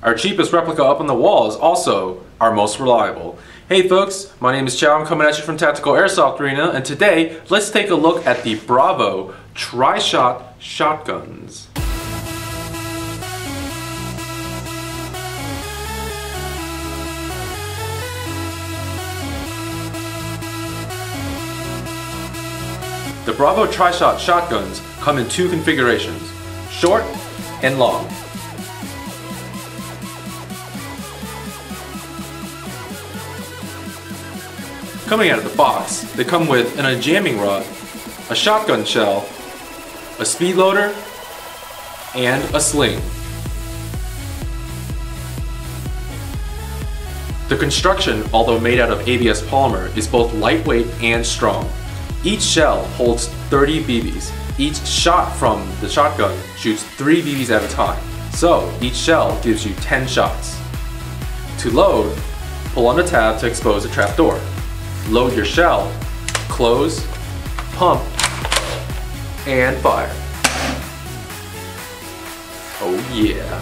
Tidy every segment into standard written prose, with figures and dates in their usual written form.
Our cheapest replica up on the wall is also our most reliable. Hey folks, my name is Chow. I'm coming at you from Tactical Airsoft Arena, and today let's take a look at the Bravo TriShot shotguns. The Bravo TriShot shotguns come in two configurations, short and long. Coming out of the box, they come with an unjamming rod, a shotgun shell, a speed loader, and a sling. The construction, although made out of ABS polymer, is both lightweight and strong. Each shell holds 30 BBs. Each shot from the shotgun shoots 3 BBs at a time, so each shell gives you 10 shots. To load, pull on the tab to expose the trap door. Load your shell, close, pump, and fire. Oh yeah.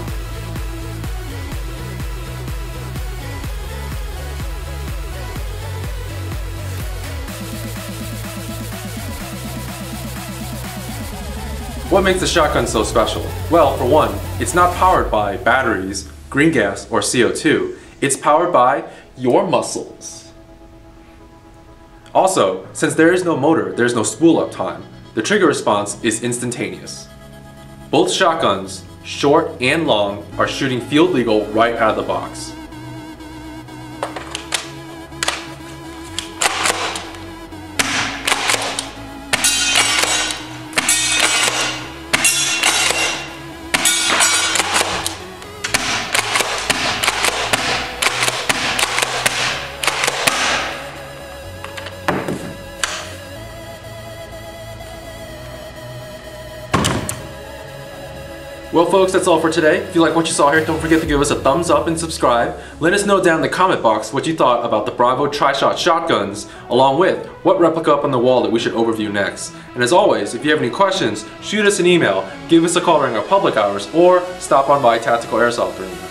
What makes the shotgun so special? Well, for one, it's not powered by batteries, green gas, or CO2. It's powered by your muscles. Also, since there is no motor, there's no spool up time. The trigger response is instantaneous. Both shotguns, short and long, are shooting field legal right out of the box. Well folks, that's all for today. If you like what you saw here, don't forget to give us a thumbs up and subscribe. Let us know down in the comment box what you thought about the Bravo TriShot shotguns, along with what replica up on the wall that we should overview next. And as always, if you have any questions, shoot us an email, give us a call during our public hours, or stop on by Tactical Airsoft Arena.